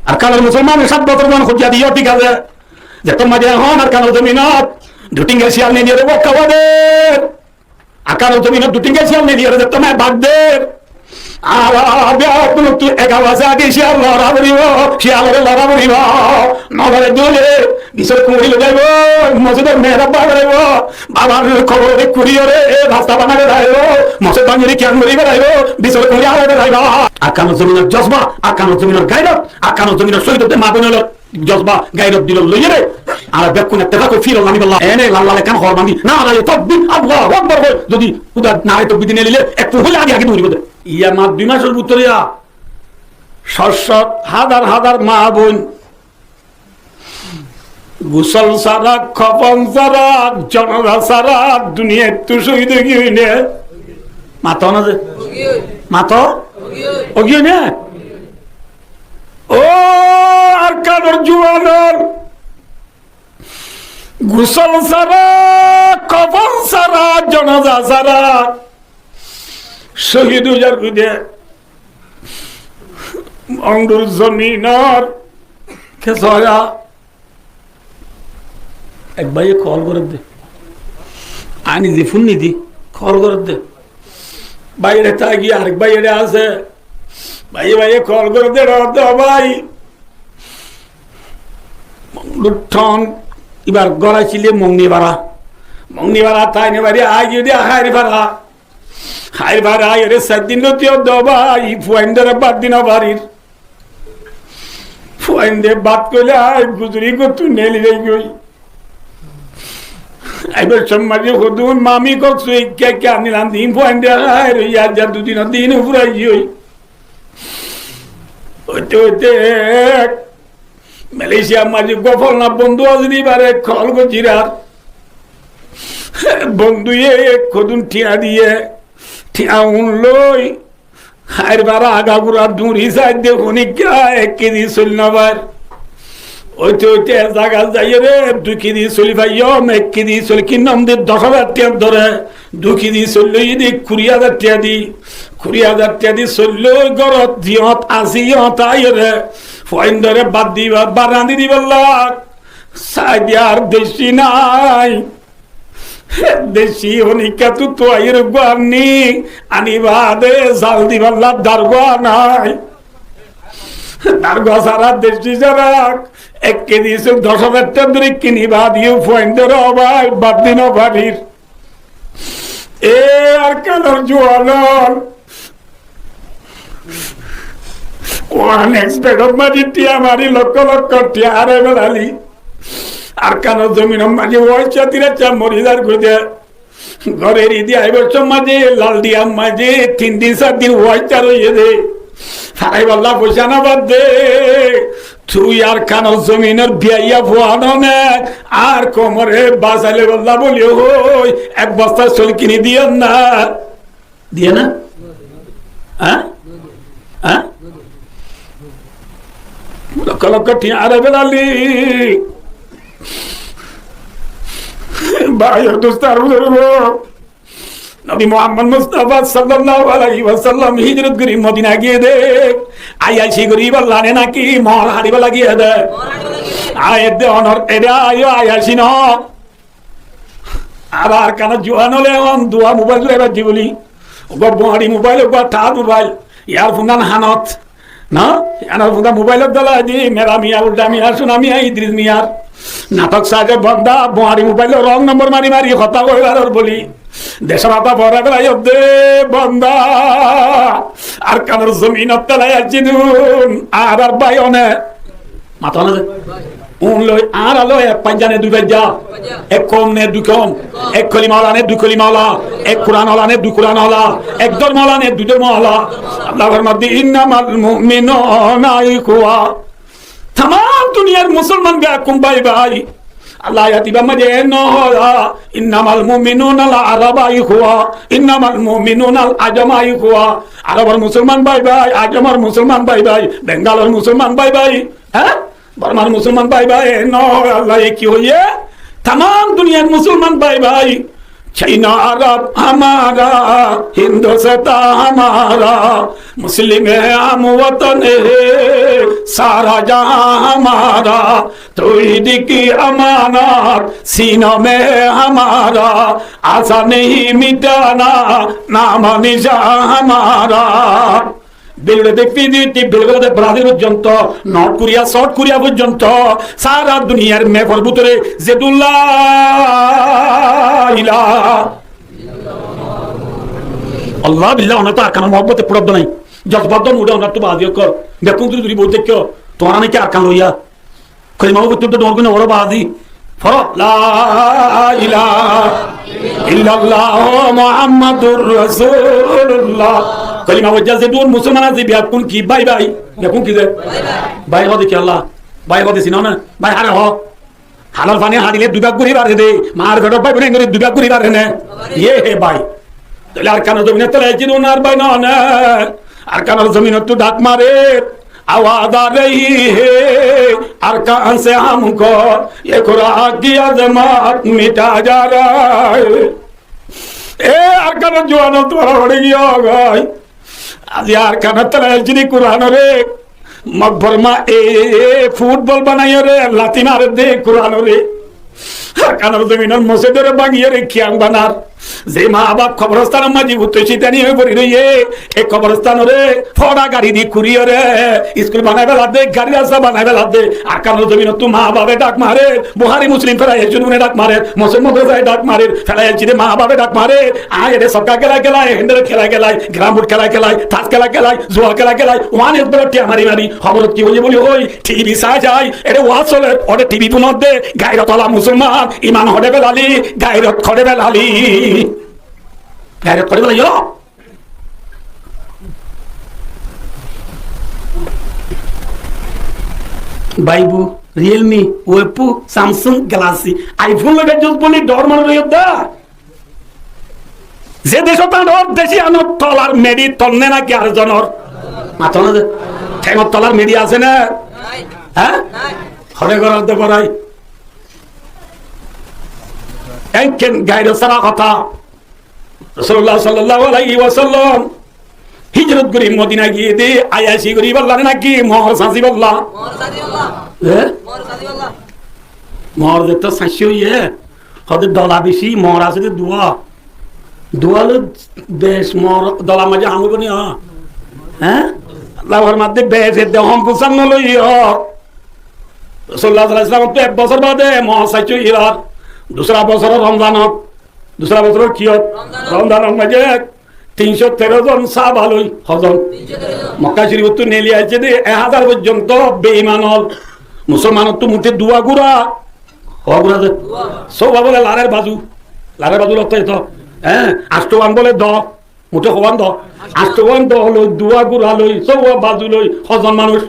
আর কানের মুসলমানের 7 বছর জন খুঁজিয়া দিও ঠিক আছে যে তোমার এখন আর কানের জমিনত দুটিঙ্গের শিয়াল নিয়ে দিয়ে দেবো খাওয়াদের আর কানের জমিনত দুটিঙ্গের শিয়াল নিয়ে দিয়ে দেবো তোমার বাগদের আর তুই একাবাসে আগে শিয়াল লড়া বলিব শিয়ালের লড়া বলিব নগরে দোলে বিষয় কুড়ি যাইব মসজিদের মেয়েরা বাড়াইব বাবার খবর কুড়িয়ে রাস্তা বানাবে রাইব মসজিদ বাঙালি কেন করি বেড়াইব বিষয় কুড়ি আড়ে বেড়াইব আর কানো জমিনের জজবা আর কানো জমিনের গাইরত আর কানো জমিনের শহীদতে মা বোনের জজবা গাইরত দিল লইয়ে রে আর বেকুন একটা কো ফিল আমি বললাম এনে লাল লাল কান হরমানি না না তকবীর আল্লাহু আকবার যদি উদা না তকবীর দিনে নিলে একটু হলে আগে আগে দৌড়িব ইয়া মা 2 মাসের উত্তরিয়া শত হাজার হাজার মা বোন গোসল সারা খপন সারা জনরা সারা দুনিয়া তো শহীদ হয়ে নে মাতো না যে মাতো ওগিয়ে নে ও আর কাদর জুয়ানোর গোসল সারা খপন সারা জনজা সারা শহীদ উজার কুদে অঙ্গুর জমিনর খেসয়া এক ভাইয়ে কল করে দে আনি দি ফোন নিদি কল করে দে বাইরে থাকি আরেক বাইরে আছে ভাইয়ে কল করে দে ভাই লুঠন এবার গড়াইছিলে মংনি ভাড়া তাই নে বাড়ি আগে দিয়ে হাইরে ভাড়া হাই ভাড়া এরে 7 দিন লতিও দবাই ফুয়াইন্দারে বাদ দিন বাড়ির ফুয়াইন্দে বাদ করলে আই গুজরি গো তুই নেলি যাই গই আইবার সম্মাজি হদুন মামি কক্সু কে কে আমি নাম দিন ফুয়াইন্দে আই রইয়া যা দুদিন দিন ফুরাই গই ওতে মালয়েশিয়া মাঝে গফল না বন্ধু আজরি বারে খল গো জিরার বন্ধুয়ে খদুন ঠিয়া দিয়ে ঠিয়াউন লই হাইর বারা আগাগুড়া ডুঁড়ি সাইড দিয়ে হনিকা 1 কেজি চল নাবার ওইতে জায়গা যাই রে 2 কেজি চলি ভাইয়ম 1 কেজি চলি কি নাম দিয়ে 10,000 টাকা ধরে 2 কেজি চললো যদি 20,000 টাকা দি 20,000 টাকা দি চললো গরত জিয়ত আসিয়ত আই রে ফয়েন ধরে বাদ দিবা বারান্দি দিবল্লা সাইদিয়ার দেশি নাই দেশি হনিকা তো আইর গানি আনিবা দে জাল দিবাল্লা দারগা নাই দারগা সারা দেশি যারা 1 কেজি 10,000 টাকা ধরে কিনিবা দিও পয়েন্টের ভাই বাদ দিন বাড়ির এ আর কালার জোয়ালর কোন এক্সপেক্ট মারি টিয়া মারি লক্ষ লক্ষ টিয়া আরে বেড়ালি আর কানো জমিন মাঝে ওইচা তিরাচা মরিদার ঘুরে ঘরের ইদি আইবার মাঝে লাল দিয়া মাঝে 3 দিন 7 দিন ওইচা রইয়ে দে সারাই বল্লা পয়সা না বাদ দে তুই আর কানো জমিনের বিয়াইয়া ভুয়ানো নে আর কোমরে বাসালে বল্লা বলি ওই 1 বস্তা চল কিনে দিয়ে না হ্যাঁ হ্যাঁ লক্ষ লক্ষ টিয়া আরে বেড়ালি ভাইয়ের দোস্তার নবী মুহাম্মদ মুস্তাফা সাল্লাল্লাহু আলাইহি ওয়াসাল্লাম হিজরত করি মদিনা গিয়ে দে আইয়াছি গরিব আল্লাহ নে নাকি মহল হারিবা লাগিয়ে দে আয় দে অনর এরা আইয়াছি ন আবার কান জোয়ান হলে অন দুয়া মোবাইল এবার দি বলি গো বড়ি মোবাইল গো তা মোবাইল ইয়ার ফোনান হানত না এনার ফোনা মোবাইলত দলা দি মেরা মিয়া উল্টা মিয়া সোনা মিয়া ইদ্রিস মিয়ার নাটক সাজে বন্দা বোয়ারি মোবাইল রং নম্বর মারি মারি হতা কইবার বলি দেশের মাথা ভরা বেড়াই দে বন্দা আর কানের জমিনত তলাই আছিনুন আর ভাই অনে মাথা না উন লই আর আলো এক পাঞ্জানে 2 বেজা এক কম নে 2 কম এক কলি মাওলা নে 2 কলি মাওলা এক কুরআন ওয়ালা নে 2 কুরআন ওয়ালা এক ধর্ম ওয়ালা নে 2 ধর্ম ওয়ালা আল্লাহ ফরমাতে ইন্নামাল মুমিনুনা ইখওয়া तमाम दुनियार मुसलमान बेकुम भाई भाई अल्लाह यातिबा मजे नो इन्नामाल मुमिनुना अल अरबा इखवा इन्नामाल मुमिनुना अल अजमा इखवा अरबर मुसलमान भाई भाई अजमर मुसलमान भाई भाई बेंगालर मुसलमान भाई भाई हैं बर्मार मुसलमान भाई भाई नो अल्लाह ये की होइए तमाम दुनियार मुसलमान भाई भाई चाइना अरब हमारा, हिंदुस्तान हमारा, मुस्लिम है हम वतन है, सारा जहां हमारा, तौहीद की अमानत सीनों में है हमारा, आशा नहीं मिटाना नाम निशान हमारा। ব্রাজিল পর্যন্ত, নর্থ কোরিয়া, সাউথ কোরিয়া পর্যন্ত সারা দুনিয়ার মেপর ভিতরে আল্লাহ বিল্লাহ অনেক আর কানা মহব্বতে প্রব্দ নাই জজবাদ মুডে অনেক তো বাজিও কর দেখুন তুই বহুত দেখ তোমার নাকি আর কান লইয়া কই মহব্বত তো ডর গুনে ওর বাজি ফর লা ইলাহা ইল্লাল্লাহ মুহাম্মাদুর রাসূলুল্লাহ কলিমা ওয়াজ্জা যে দুন মুসলমান আছে বিয়া কোন কি বাই বাই দেখুন কি যায় বাই হদে কি আল্লাহ বাই হদে সিনা না বাই হারে হ হালাল পানি হারিলে দুই ভাগ করে বারে দে মার ঘর বাই বনে করে দুই ভাগ করে বারে না ইয়ে হে বাই তাহলে আর কানো জমিনে তলে জিনুন আর বাই না না আর কানো জমিনে তো ডাক মারে आवाज आ रही है अरकान से हमको ये खुराक की अजमत मिटा जा रहा है ए अरकान जवानों तुम्हारा बढ़ गया होगा आज अरकान तले जिनी कुरान रे मकबरमा ए फुटबॉल बनाइयो रे लाती मारे दे कुरान रे अरकान जमीन मस्जिद रे बांगियो रे कियांग बनार যে মা বাপ কবরস্থান মাঝি উত্তর শীতানি হয়ে পড়ি রইয়ে এই কবরস্থান রে ফড়া গাড়ি দি কুড়িয়ে রে স্কুল বানাইবে লাদে গাড়ি রাস্তা বানাইবে লাদে আর কারণ জমিন তু মা বাপে ডাক মারে বুহারি মুসলিম ফেরাই জুনুনে ডাক মারে মুসলমান যায় ডাক মারে ফেলাই চিরে মা বাপে ডাক মারে আয় রে সবকা খেলা খেলায় হেন্ডের খেলা খেলায় গ্রামুট খেলা খেলায় তাস খেলা খেলায় জুয়া খেলা খেলায় ওয়ান এর বড় মারি মারি খবর কি হইছে বলি ওই টিভি সাজ যায় এরে ওয়াজ চলে ওরে টিভি পুনর দে গায়রত আলা মুসলমান ইমান হড়ে বেলালি গায়রত খড়ে বেলালি গায়রত করে বেলাইও বাইবু Realme Oppo Samsung Galaxy iPhone লগে জুস বলি ডর মান রইদা যে দেশ তার দেশি আনো তলার মেডি তলনে না কি আর জনর মাথা না ঠেঙর তলার মেডি আছে না হ্যাঁ হরে গরাতে পড়াই একজন গায়রত সারা কথা রাসূলুল্লাহ সাল্লাল্লাহু আলাইহি ওয়াসাল্লাম হিজরত করি মদিনা গিয়ে দে আয়াসি করি বললেন নাকি মোহর সাজি বললা মোহর দেখতে সাঁসি হইয়ে হতে ডলা বেশি মোহর আছে যে দুয়াল বেশ মোহর ডলা মাঝে হামুর নি হ্যাঁ আল্লাহর মধ্যে বেশ দেহম পোষণ লই রাসূলুল্লাহ সাল্লাল্লাহু আলাইহি ওয়াসাল্লাম তো এক বছর বাদে মোহর সাঁচি হইয়ার दूसरा बছর রমজানত दूसरा বছর কিয়ত রমজানের মাঝে 313 জন সাহাবা লই হজন মক্কা শরীফ তো নেলি আছে দে 1000 পর্যন্ত বেঈমান হল মুসলমান তো মুতে দুয়া গুরা হগুরা দে সব বলে লারের বাজু লতে তো হ্যাঁ আষ্টবান বলে দ মুতে হবান দ আষ্টবান দ হলো দুয়া গুরা লই সব বাজু লই হজন মানুষ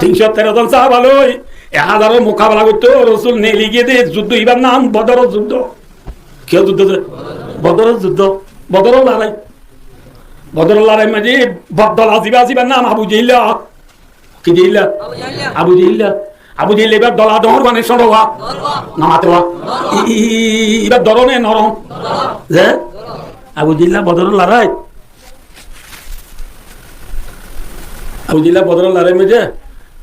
313 জন সাহাবা লই 1000 মোকাবেলা করতে রসুল নেলি গিয়ে দে যুদ্ধ ইবার নাম বদর যুদ্ধ কেউ যুদ্ধ বদর লড়াই মাঝে বদল আসিবার নাম আবু জেইলা কি জেইলা আবু জেইলা এবার দলা ডর মানে সরবা নামাতে এবার দরনে নরম যে আবু জেইলা বদর লড়াই মাঝে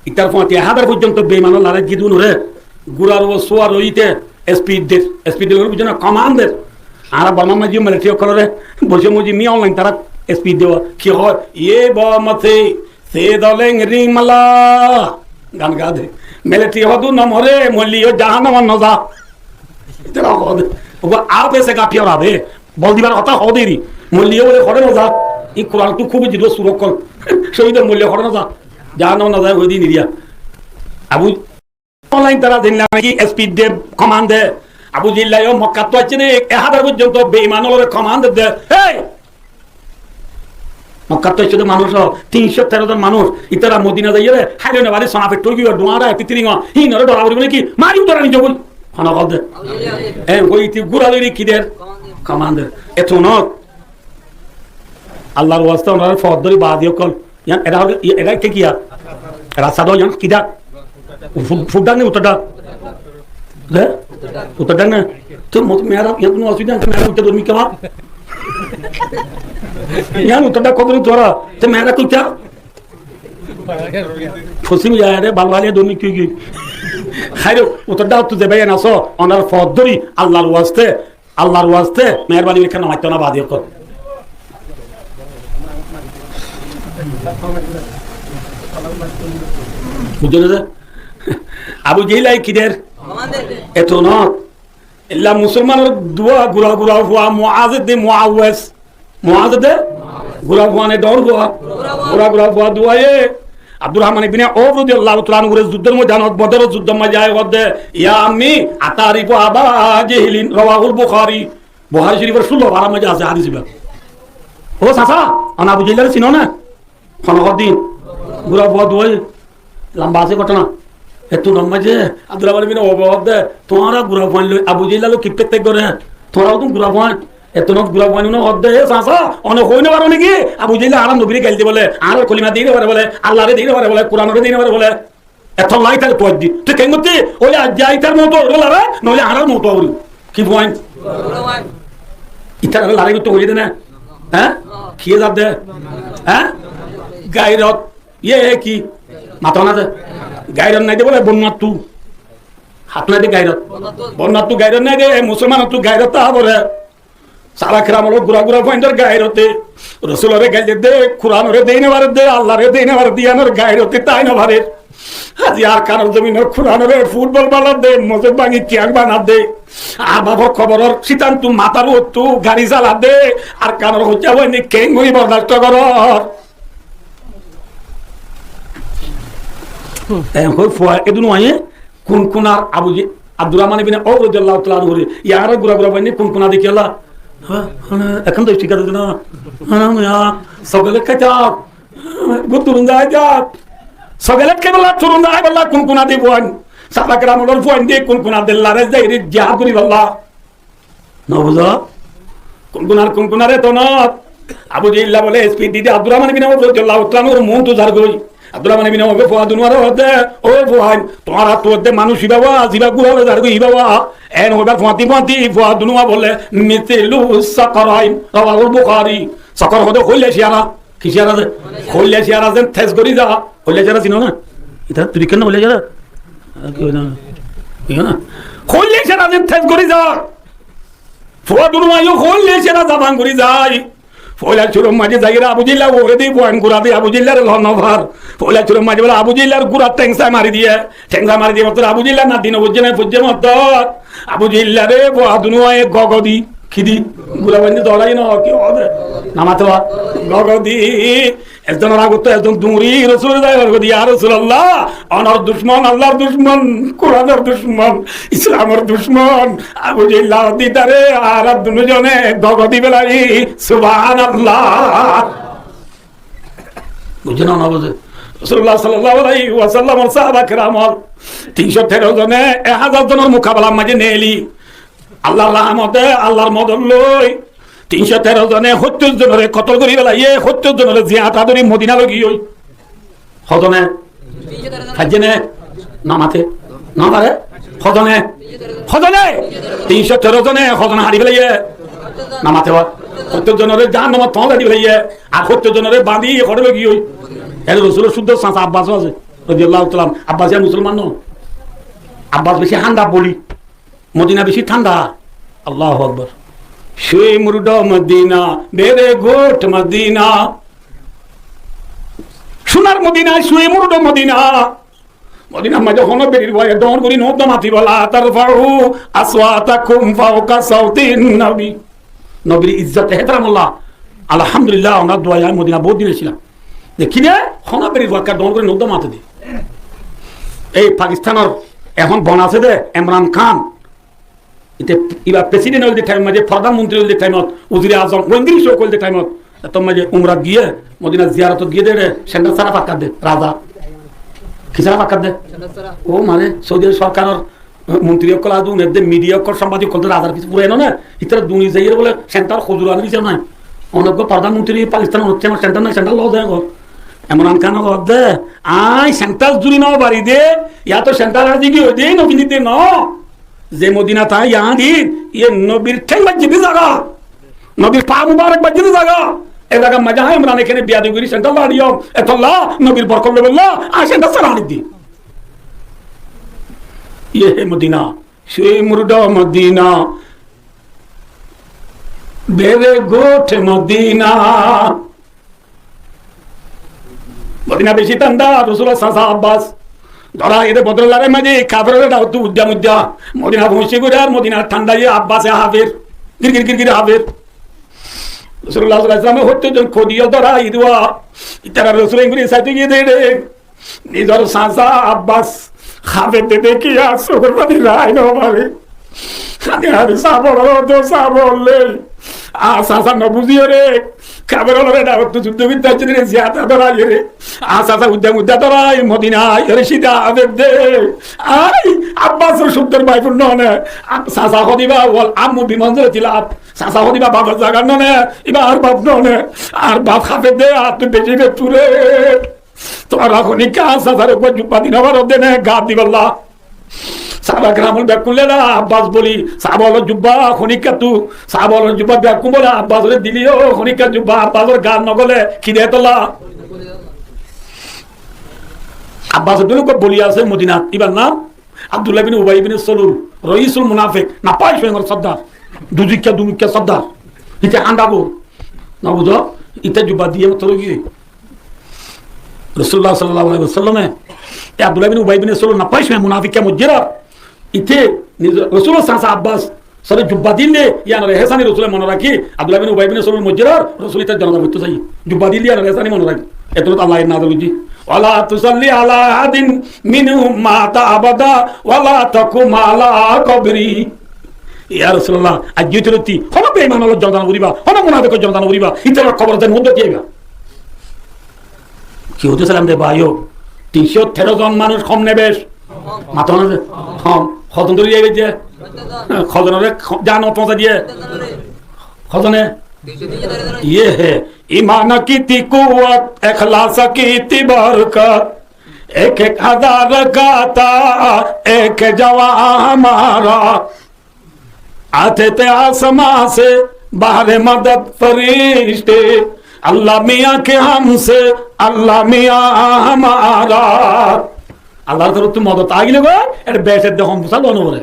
ইতার 1000 পর্যন্ত বেঈমান লড়াই জিদুন রে গুরার ও সোয়ার রইতে স্পিড বুঝে না কমান্ডার আর বামা মাঝে মিলিটারি করে বসে মুজি মি অনলাইন তারা স্পিড দেওয়া কি হয় এ বামতে সে দলেং রিমালা গান গা দে মিলিটারি হদু নমরে মলিও জাহান্নাম নজা তেরা হদ ও আর পেছে কাপিয়া রাবে বল দিবার কথা হদেরি মলিও বলে খড়ে নজা ই কোরআন তো খুব জিরো সুরক্ষণ শহীদ মূল্য খড়ে নজা জাহান্নাম নজা হই দি নিরিয়া আবু অনলাইন তারা দিন নাকি স্পিড দে কমান্ড দে আবু জিল্লাহ মক্কা তো আছে রে 1000 পর্যন্ত বেঈমানদের কমান্ড দে এই মক্কা তো আছে মানুষ 313 জন মানুষ ইতারা মদিনা যাইয়ে রে হাইলে বাড়ি সোনা পেট্রোল কি ডোয়ারা তিতিরিং হিনরে ডরা বলি কি মারি উতরা নি জবল খানা কল দে এই কইতি গুরালি কি দের কমান্ড এত নত আল্লাহর ওয়াস্তে ওনার ফদরি বাদিও কল ইয়ান এরা কে কিয়া রাসা দো ইয়ান কিদা ফুডানে উতটা রে উতটা না তো মেয়েরা কোনো অসুবিধা আছে মেয়েরা উঠতে ধর্মী কেমন ইয়ান উত্তরটা কত তোরা তো মেয়েরা কুইটা ফসিম যায় রে বাল বালিয়া ধর্মী কি কি খাইরে উত্তরটা তো দেবে না সো ওনার ফদ ধরি আল্লাহর ওয়াস্তে মেহরবানি এখানে মাইতো না বাদিও কর বুঝলে আবু জেলাই কিদের এত ন ইল্লা মুসলমানের দুয়া গুরা গুরা হুয়া মুআজ দে গুরা হুয়া নে দৌড় হুয়া গুরা গুরা হুয়া দুয়ায়ে আব্দুর রহমান ইবনে আওফ রাদিয়াল্লাহু তাআলা আনহু যুদ্ধের মধ্যে বদরের যুদ্ধ মজায় ওদে ইয়া আম্মি আতারিফু আবা জাহিলিন রাওয়াহুল বুখারী বুখারী শরীফের 16 বারা মধ্যে আছে হাদিস বা ও সাসা আনা আবু জেলার চিনো না খনকদিন গুরা হুয়া দুয়ায়ে লম্বা আছে ঘটনা এত লম্বা যে আব্দুর রহমান ইবনে আওফ ওদে তোমারা গুরা হুয়া আবু জেলালো কি পেতে করে তোরাও তো গুরা হুয়া এত নক গুলা বানি না অদ্দে সাসা অনে হইনে পারো নাকি আবু জাইলা আরাম নবীরে গাইতে বলে আর কলিমা দিতে পারে বলে আল্লাহরে দিতে পারে বলে কোরআনরে দিতে পারে বলে এত লাই তাহলে পয়দ দি তুই কেন মতে ওই যাইতার মতো বলারে নলে আরার মতো হইল কি পয়েন্ট ইতার লারে তো হইলে না হ্যাঁ কি যাব দে হ্যাঁ গায়রত কি মাথা না দে গায়রত নাই দে বলে বন্নাতু হাত না দে গায়রত বন্নাতু গায়রত নাই দে মুসলমান তু গায়রত তা বলে সারা খেরাম গুড়া গুড়া পয়েন্টের গায়রতে রসুলরে গাইলে দে কোরআনরে দেই না বারে দে আল্লাহরে দেই না বারে দিয়ানোর গায়রতে তাই না বারে আজি আর কারণ জমিনের কোরআনরে ফুটবল বানা দে মজে ভাঙি কিয়াক বানা দে আর বাবার খবরের সিদ্ধান্ত মাথার তু গাড়ি চালা দে আর কারণ হচ্ছে হয়নি কেন হই বরদাস্ত কর এদুন আয়ে কোন কোনার আবুজি আব্দুর রহমান ইবনে আওফ রাদিয়াল্লাহু তাআলা আনহু ইয়ার গুড়া গুড়া বাইনে কোন কোনা দেখি আল্লাহ এখন তো ঠিক আছে না সকালে খাইতা গুতুরুন যায় যা সকালে কেবল তুরুন যায় বল্লা কোন কোনা দিবন সাবা গ্রামর ফোন দিয়ে কোন কোনা দেল্লারে যাই রে জিহাদ করি বল্লা না বুঝা কোন কোনারে তো না আবু জাইল্লা বলে স্পিড দিতে আব্দুর রহমান ইবনে আওফ রাদিয়াল্লাহু তাআলা আনহু মন তো জার গই আব্দুর রহমান ইবনে আওফ ফুয়াদুন ওয়ার হতে ও ফুয়ান তোমার তো দে মানুষ হিবাবা জিবা গুলা জার গই হিবাবা এন ওবার ফাতি ফুয়াদুন ওয়া বলে মিতলু সাকরাইন রাওয়াহুল বুখারী সাকর হতে কইলে শিয়ারা কি শিয়ারা কইলে শিয়ারা যেন থেস করি যা কইলে শিয়ারা চিনো না এটা তুই কেন বলে যারা কি হলো কি না কইলে শিয়ারা যেন থেস করি যা ফুয়াদুন ওয়া কইলে শিয়ারা জাবান করি যায় ফয়লা চুর মাঝে যাইরা আবু জিল্লা ওরে দি বয়ান গুরা দি আবু জিল্লার লনভার ফয়লা চুর মাঝে বলে আবু জিল্লার গুরা টেংসা মারি দিয়ে মত আবু জিল্লা না দিন বুঝে না বুঝে মত আবু জিল্লা রে দুনুয়ায় গগদি খিদি গুলা বান্ধি দলাই না কি হবে নামাতো গগদি একজন রাগত একজন দুরি রাসূল যায় গগদি ইয়া রাসূলুল্লাহ অনার দুশমন আল্লাহর দুশমন কোরআনের দুশমন ইসলামের দুশমন আবু জিল্লা দিদারে আর দুজনে গগদি বেলাই সুবহানাল্লাহ বুঝনা না বুঝে রাসূলুল্লাহ সাল্লাল্লাহু আলাইহি ওয়াসাল্লাম আর সাহাবা کرام 313 জনে 1000 জনের মোকাবেলা মাঝে নেলি আল্লাহর রহমতে আল্লাহর মদদ লই 313 জনে 70 জনের কতল করি বেলাইয়ে 70 জনের জিয়াতা ধরি মদিনা লগি হই হদনে হাজনে নামাতে না পারে হদনে 313 জনে হদনে হারি বেলাইয়ে নামাতে 70 জনের জাহান্নাম তলে দি বেলাইয়ে আর 70 জনের বাঁধি হড় লগি হই এর রাসূলের শুদ্ধ সাস আব্বাস আছে রাদিয়াল্লাহু তাআলা আব্বাস মুসলমান ন আব্বাস বেশি ঠান্ডা বলি মদিনা বেশি ঠান্ডা আল্লাহু আকবার শুয়ে মুরুড মদিনা বেরে গোট মদিনা সোনার মদিনা শুয়ে মুরুড মদিনা মদিনা মাঝে হন বেরির ভয়ে দৌড় করি নো দমাতি বলা তারফাউ আসওয়াতাকুম ফাওকা সাউতিন নবী নবীর ইজ্জত ইহতরামুল্লাহ আলহামদুলিল্লাহ আমরা দোয়া মদিনা বহুত দিন ছিলাম দেখি না হন বেরির ভয়ে দৌড় করে নো দমাতে দি এই পাকিস্তানের এখন বন আছে দে ইমরান খান ইতে ইবা প্রেসিডেন্ট হইল টাইম মাঝে প্রধানমন্ত্রী হইল টাইমত উজিরে আজম ওয়েন্দ্রি শো কইল টাইমত তো মাঝে উমরা গিয়ে মদিনা জিয়ারত গিয়ে দে সেন্টার সারা পাকাত দে রাজা কি সারা পাকাত দে ও মানে সৌদি সরকারের মন্ত্রী অকল আদু নেদে মিডিয়া অকল সাংবাদিক কল রাজার কিছু পুরো এনো না ইতরা দুনি যাইয়ে বলে সেন্টার খজুর আনি দিছে নাই অনেক প্রধানমন্ত্রী পাকিস্তান হচ্ছে না সেন্টার না সেন্টার লও দেয় ইমরান খান দে আই সেন্টার জুড়ি নাও বাড়ি দে ইয়া তো সেন্টার আর দিকে দে নকিনিতে ন যে মদিনা তাই ইয়াদিন ইয়ে নবীর ঠেং বাজিতে জায়গা, নবীর পা মুবারক বাজিতে জায়গা। এ জায়গা মজা হয় আমরা এখানে বিয়াদি করি সেন্টার লাড়িও এতল্লাহ নবীর বরকত বললা আসেন তা সারা দি ইয়ে হে মদিনা সেই মুর্দা মদিনা বেরে গোঠ মদিনা। মদিনা বেশি ঠান্ডা রাসূলুল্লাহ সাল্লাল্লাহু আব্বাস ধরা এদের বদলারে মাঝে কাফেররা দাও তো উদ্যা মুদ্যা মদিনা পৌঁছে গেল আর মদিনা ঠান্ডা ইয়ে আব্বাসে হাফের গিরগির গিরগির হাফের রাসূলুল্লাহ সাল্লাল্লাহু আলাইহি ওয়াসাল্লাম হতে জন খদিয়া ধরা ইদওয়া ইতারা রাসূল ইংরি সাথে গিয়ে দে নিজর সাসা আব্বাস হাফে দে কি আসর বাদি রাই না মানে আমি সাবল তো সাবলে সাসা ন বুঝিয়ে রে কাবের হলো এটা তো যুদ্ধ বিদ্যা চিনে জিয়াদা ধরা রে সাসা উদ্যা ধরা মদিনা এর সিধা আবেদ দে আই আব্বাসের সুন্দর বাইপুর ননে সাসা হদিবা ওয়াল আম্মু বিমঞ্জরে তিলাপ সাসা হদিবা বাবার জায়গা ননে এবার বাপ ননে আর বাপ খাবে দে আর তুই বেশি বে তুলে তোমার এখনই কা সাসার উপর জুব্বা দিন আবার দেনে গাব দিবাল্লাহ সাহাবা গ্রামল ব্যাগ করলে না আব্বাস বলি সাহাবল জুব্বা খনিকা তু সাহাবল জুব্বা ব্যাগ কুমলা আব্বাস দিলিও খনিকা জুব্বা আব্বাসের গান নগলে খিদে তোলা আব্বাস বলি আছে মদিনা এবার নাম আব্দুল্লাহ বিন উবাই বিন সলুল রইসুল মুনাফিক না পাই সঙ্গে সর্দার দুমিকা সর্দার ইতে আন্ডাবো না বুঝো ইতে জুব্বা দিয়ে মতো গিয়ে রাসূলুল্লাহ সাল্লাল্লাহু আলাইহি ওয়াসাল্লামে আব্দুল্লাহ বিন উবাই বিন সলুল না পাই সঙ্গে মুনাফিক মজ্জিরা ইতে রাসূলুল্লাহ সাল্লাল্লাহু আব্বাস সরে জুব্বা দিলে ইয়ান রেহসানি রাসূলের মনে রাখি আব্দুল্লাহ বিন উবাই বিন সলুল মজ্জিরা রাসূল ইতে জনতা করতে চাই জুব্বা দিলে ইয়ান রেহসানি মনে রাখি এত তো আল্লাহর নাম বুঝি ওয়ালা তুসাল্লি আলা আহাদিন মিনহুম মাতা আবাদা ওয়ালা তাকুম আলা কবরি ইয়া রাসূলুল্লাহ আজ্জিতরতি হলো বেঈমান হলো জনতা করিবা হলো মুনাফিক জনতা করিবা ইতার খবর দেন মধ্যে দিয়েবা কি হতে সালাম দে ভাইও 313 জন মানুষ কম নেবেশ মাথা না কম খতন ধরে যাবে যে খতনরে জান পৌঁছা দিয়ে খতনে ये है ईमान की ती कुव्वत इखलास की ती बरकत एक एक हजार गाता एक जवा हमारा आते थे आसमां से बाहर मदद फरिश्ते अल्लाह मियाँ के हमसे अल्लाह मियाँ हमारा আল্লাহর তরফ থেকে মদত আগিলে গো এর বেশের দেখম বুঝাল অনুবরে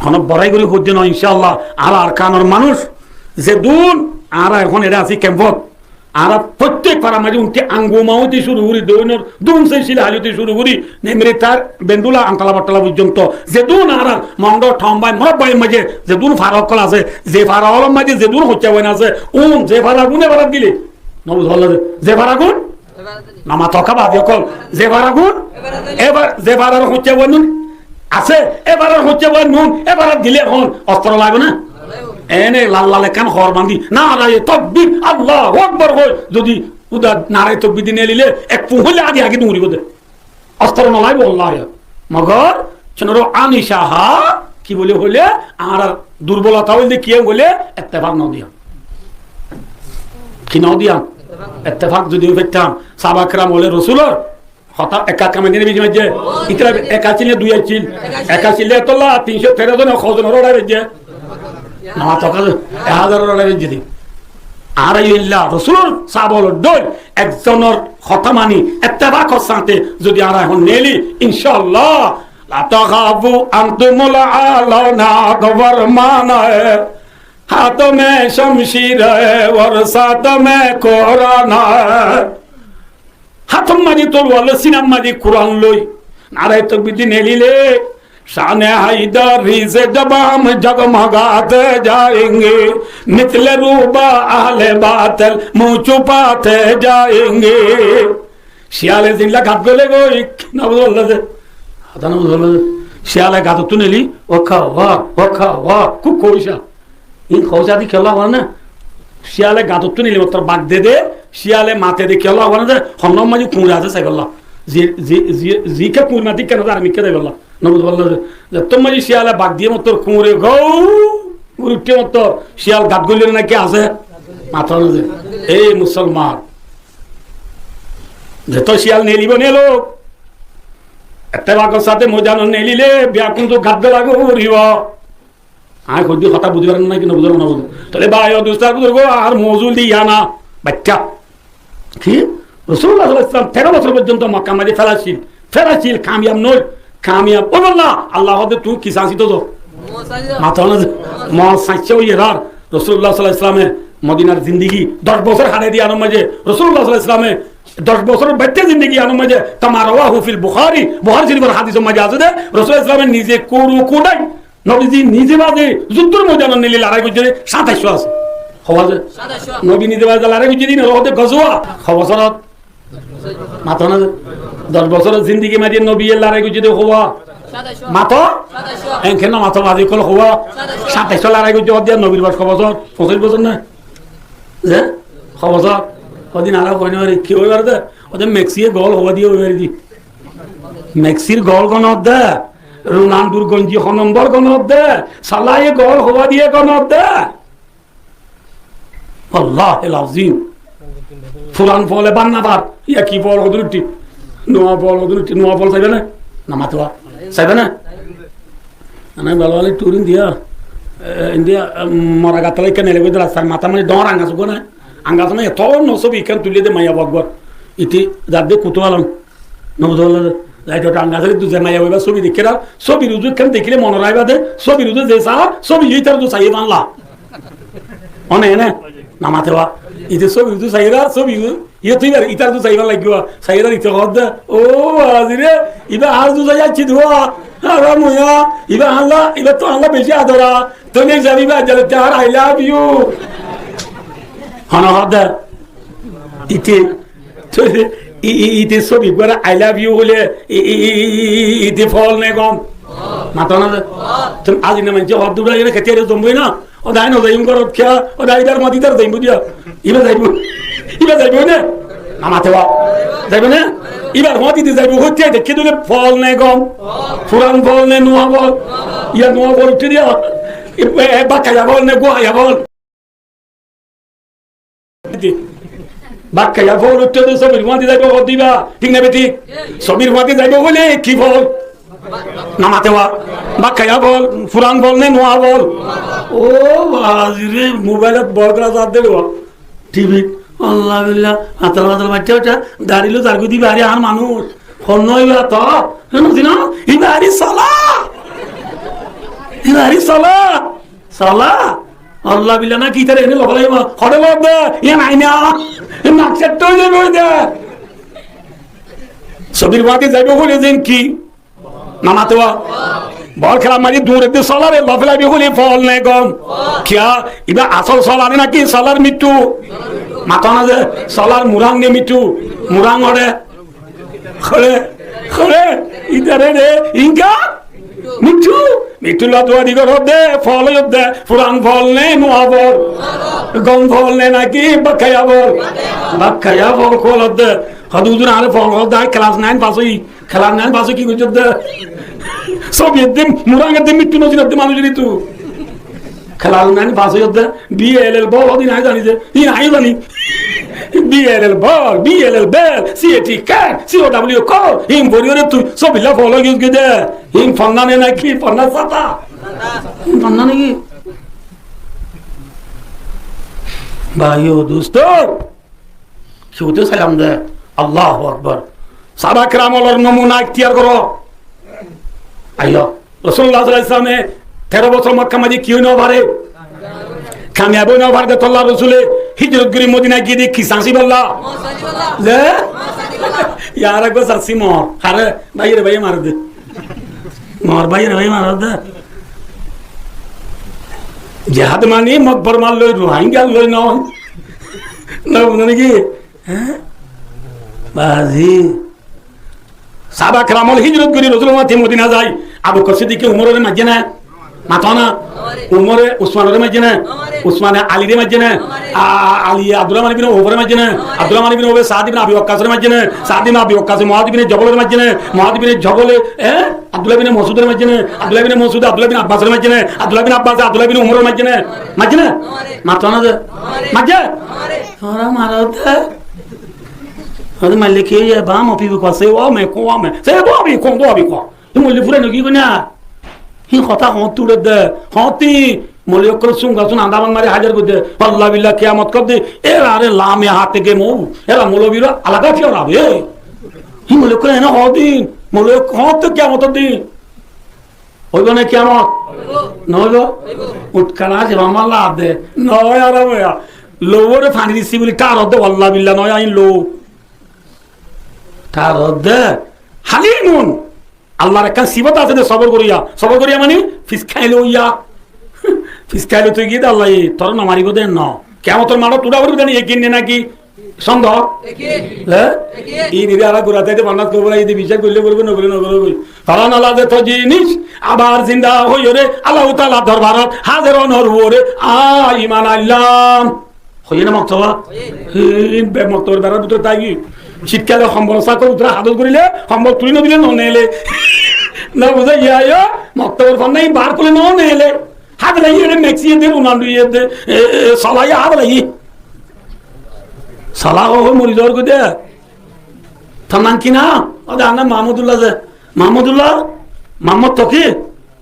হন বড়াই করে হচ্ছে না ইনশাআল্লাহ আর কানোর মানুষ যে দুন আর এখন এটা আছে ক্যাম্পত আর প্রত্যেক পাড়া মাঝে উনকে আঙ্গুমাওতে শুরু করি দৈনর দুন সেই শিলা হালিতে শুরু করি নেমরে তার বেন্দুলা আঙ্কালা বাট্টালা পর্যন্ত যে দুন আর মন্ড ঠম্বাই মরবাই মাঝে যে দুন ফারকল আছে যে ফারকল মাঝে যে দুন হচ্ছে বইন আছে যে ফারাগুনে বারাত দিলে নবুজ ভালো যে ফারাগুন নামা তকাবা দেখল যে ফারাগুন এবার যে ফারার হচ্ছে বইন আছে এবার হচ্ছে বইন নুন এবার দিলে এখন অস্ত্র লাগবে না এনে লাল লালে কান হর বান্ধি না রায় তকবীর আল্লাহু আকবার কই যদি উদা নারায় তকবীর দিনে নিলে এক পুহলে আগে আগে দৌড়ি বদে অস্ত্র না লাগবে আল্লাহ মগর চনরো আনিশাহা কি বলে হলে আর দুর্বলতা হইলে কি বলে ইত্তেফাক না দিয়া কি না দিয়া ইত্তেফাক যদি হইতাম সাহাবা کرام বলে রাসূলর কথা একা কামে নিয়ে বিজে যে ইতরা একা ছিলে দুই ছিল একা ছিলে তোলা 313 জন খোঁজ নরড়া বেজে না তকাল 1000 রড়া বেজে আর ইল্লা রাসূল সাহাবল দই একজনের কথা মানি ইত্তেফাকর সাথে যদি আর এখন নেলি ইনশাআল্লাহ লা তাখাফু আনতুমুল আলানা গবর মানা हाथ में शमशीर है और साथ में कुरान है हाथ माजी तलवार सिनाम माजी कुरान लोई नारे तकबीर नेलीले शाने हैदरी से जब हम जगमगाते जाएंगे मिथले रूबा अहले बातिल मुंह छुपाते जाएंगे शियाले जिनला घात गले गो ना बोल दे आता ना बोल शियाले घात तू नेली वखा वाह कुकोइशा इन खौजा दी खेला हुआ ना शियाले गातो तो नहीं लेवतर बाग दे दे शियाले माथे दे खेला हुआ ना दे हन्नम माजी कुंडा से सगल्ला जी के कुंड माती के नजर मिके दे गल्ला नबुद बल्ला दे तुम माजी शियाले बाग दिए मतर कुंरे गौ उरुटे मतर शियाल गात गलिर ना के आसे माथा दे ए मुसलमान जे तो शियाल नेलिबो नेलो একটা বাকর সাথে মোজানো নেলিলে বিয়া কিন্তু খাদ্য লাগো উড়িব আয় খুঁজি কথা বুঝতে পারেন না কিন্তু বুঝলাম না বুঝুন তাহলে ভাই দুস্তার বুঝবো আর মজুল দিয়া না বাচ্চা কি রাসূলুল্লাহ সাল্লাল্লাহু আলাইহি ওয়াসাল্লাম 13 বছর পর্যন্ত মক্কা মাঝে ফেরাছিল কামিয়াব নয় কামিয়াব ও আল্লাহ আল্লাহ হতে তুই কি সাঁসিত তো মাথা না মত সাঁচছে ওই এরার রাসূলুল্লাহ সাল্লাল্লাহু আলাইহি ওয়াসাল্লামের মদিনার জিন্দেগি 10 বছর হারিয়ে দিয়ে আনম মাঝে রাসূলুল্লাহ সাল্লাল্লাহু আলাইহি ওয়াসাল্লামের 10 বছরের বাচ্চা জিন্দেগি আনম মাঝে তামারওয়া হুফিল বুখারী শরীফের হাদিসের মাঝে আছে যে রাসূলুল্লাহ সাল্লাল্লাহু আলাইহি ওয়াসাল্লামের নিজে কোডাই নবীজি নিজে বাদে যুদ্ধের ময়দানে নিলে লড়াই করছে 2700 আছে হওয়াজে নবী নিজে বাদে লড়াই করছে দিন ওতে গজওয়া খবসরত মাথা না 10 বছরের জিন্দেগি মাঝে নবী এর লড়াই করছে হওয়া মাথা এখানে মাথা বাজি কল হওয়া 2700 লড়াই করছে ওদের নবীর বয়স বছর 25 বছর না যে বছর ওদিন আরা কইনে পারে কি হই পারে ওদের মেক্সিয়ে গোল হওয়া দিয়ে হই পারে দি মেক্সির গোল কোন দে রোনাল্ডোর গঞ্জি নম্বর কোন দে সালায়ে গোল হওয়া দিয়ে কোন দে আল্লাহুল আযীম ফুরান ফলে বান্নাবার ইয়া কি বল হদুরটি নোয়া বল হদুরটি নোয়া বল চাইবে না মাতোয়া চাইবে না আমি ভালো ভালো টুরিং দিয়া ইন্ডিয়া মরা গাতলাই কেন এলে কইতে রাস্তার মাথা মানে ডর আঙ্গাস গো না আঙ্গাস মানে এত নসবি কেন তুলিয়ে দে মাইয়া বকবর ইতি যাদে কুতুয়ালাম নবদল লাইট আঙ্গাসলে দুজে মাইয়া হইবা ছবি দেখে না ছবি রুজু কেন দেখিলে মনে রাইবা দে ছবি রুজু যে সা ছবি ইতার তো চাই বানলা অনে না নামাতেওয়া ইতে ছবি রুজু চাইরা ছবি ইয়ে তুই ইতার তো চাইবা লাগিব চাইরা ইতে হদ ও আজিরে ইবা আর দু যাচ্ছি ধোয়া আরা মুয়া ইবা আল্লাহ ইবা তো আল্লাহ বেশি আদরা তুমি যাবিবা জলে তার আই লাভ ইউ হন হদ ইতে ইতে ছবি করে আই লাভ ইউ বলে ইতে ফল নে গম মাথা না তুমি আজ না মানে হদ দুরা এনে খেতে জমবই না ও দাই না যাইম করত খেয়া ও দাইদার মাদিদার যাইম বুঝিয়া ইবা যাইব না নামাতেওয়া যাইব না এবার মদিতে যাইব হচ্ছে দেখে দিলে ফল নেই গম ফুরান ফল নেই নোয়া বল ইয়া নোয়া বল উঠে দিয়া বাক্কায়া বল নে গোয়া বল বাক্কায়া বল উঠে তো সবির মদি যাইব বল দিবা ঠিক না বেটি সবির মদি যাইব বলে কি বল নামাতেওয়া বাক্কায়া বল ফুরান বল নে নোয়া বল ও বাজিরে মোবাইলত বল করা যাত দেব টিভি আল্লাহ বিল্লাহ আতাল আতাল বাচ্চা ওটা দাঁড়িলো দাঁড়িয়ে দিবে আরে আর মানুষ ফোন হইবা তো না ইবারি সালা আল্লাহ বিল্লাহ না কি তারে এনে লগাইবা হড়ে লব এ নাই না নাকসেট তো যাবে দে সবির বাকি যাইব বলে দেন কি নামাতেওয়া বল খেলা মাঝে দূরে দিয়ে সলারে লফলাবি হলে ফল নেই গম খেয়া এবার আসল সলারে নাকি সলার মৃত্যু মাথা না যে সলার মুরাং নে মৃত্যু মুরাং হরে খরে খরে ইদারে রে ইনকা মৃত্যু মৃত্যু লতুয়া দিগর দে ফল দে পুরান ফল নে নোয়া বল গম ফল নে নাকি বাক্কায়া বল খোল দে হদুদুর আরে ফল দে ক্লাস 9 পাস হই ক্লাস 9 পাস কি করছ দে সোভিয়েত দিন মুরাঙ্গের দিন মৃত্যু নজির দে মানুষেরই তো খেলাল নানি পাস হই দে বিএলএল বল দিন আই জানি যে দিন আই জানি BLL ball BLL bell CAT cat COW কল হিম বরিওরে তুই সবিলা ফলো গিস গদে হিম ফন্নানে নাকি ফন্না সাতা ফন্না নাকি ভাইও দোস্ত শুতে সালাম দে আল্লাহু আকবার সাহাবা کرامর নমুনা ইখতিয়ার করো আইলো রাসূলুল্লাহ সাল্লাল্লাহু আলাইহি ওয়াসাল্লামে 13 বছর মক্কা মাঝে কি হইনো পারে কামিয়াব হইনো পারে তো আল্লাহ রাসূলে হিজরত করে মদিনা গিয়ে দেখি সাসি বললা লে ইয়ার গো সাসি মোর আরে ভাইরে ভাই মার দে মোর ভাইরে ভাই মার দে জিহাদ মানে মকবর মাল লই রোহিঙ্গা লই ন না নাকি হ্যাঁ বাজি সাহাবা کرامল হিজরত করে রাসূলুল্লাহ মদিনা যায় আবু বকর সিদ্দিক উমরের মাঝে না মাথা না উমরে উসমানের মাঝে না উসমানে আলীর মাঝে না আলী আব্দুল রহমান ইবনে ওমরের মাঝে না আব্দুল রহমান ইবনে ওবে সাদ ইবনে আবি ওয়াক্কাসের মাঝে না সাদ ইবনে আবি ওয়াক্কাস মুআদ ইবনে জবলের মাঝে না মুআদ ইবনে জবলে আব্দুল্লাহ ইবনে মাসউদের মাঝে না আব্দুল্লাহ ইবনে মাসউদ আব্দুল্লাহ ইবনে আব্বাসের মাঝে না আব্দুল্লাহ ইবনে আব্বাস আব্দুল্লাহ ইবনে ওমরের মাঝে না মাথা না মাঝে ওরা মারতে হয়তো মারলে খেয়ে যায় বাম অপিবি কছে ও মে কো মে সে ববি কোন ববি কো ই মল্লি ফুরে নাকি না হি কথা হত তুড়ে দে হতি মলি অক্ষর সুঙ্গা সুন আন্দামান মারি হাজার করতে আল্লাহ বিল্লাহ কিয়ামত কর দে এরা আরে লামে হাতে গে মৌ এরা মৌলবীরা আলাদা কেউ রাবে হি মলি অক্ষর এনে হদিন মলি হত কিয়ামত দিন হইব না কিয়ামত নহইব উৎকারা যে মামলা দে নয় আর লোরে ফানি দিছি বলি কার দে আল্লাহ বিল্লাহ নয় আইন লো তার দে হালিমুন আল্লাহর একটা সিবত আছে সবর করিয়া মানে ফিস খাইলো ইয়া ফিস খাইলো তুই গিয়ে আল্লাহ তোর না মারিব দেন না কেমন তোর মানো তুড়া করবি জানি এগিয়ে নে নাকি সন্দেহ হ্যাঁ এই নিরে আলা গোড়াতে বান্নাত করবো না এই বিচার করলে করবো নগরে নগরে কারণ আল্লাহ যে তো জিনিস আবার জিন্দা হইও রে আল্লাহ তাআলা দরবারত হাজির নরবো রে ইমান আল্লাহ হইয়ে না মক্তবা বে মক্তবার বেড়ার ভিতরে তাই শীতকালে সম্বল চাকর উত্তরা হাতত করিলে সম্বল তুলি নদিলে নেলে না বুঝা ইয়া মক্তবর ফান নাই বার করলে নেলে হাত লাগি মেক্সিয়ে দে উনান দুইয়ে দে সলাই হাত লাগি সালা ও মরি যাওয়ার দে থামান কিনা ওদের আনা মাহমুদুল্লাহ যে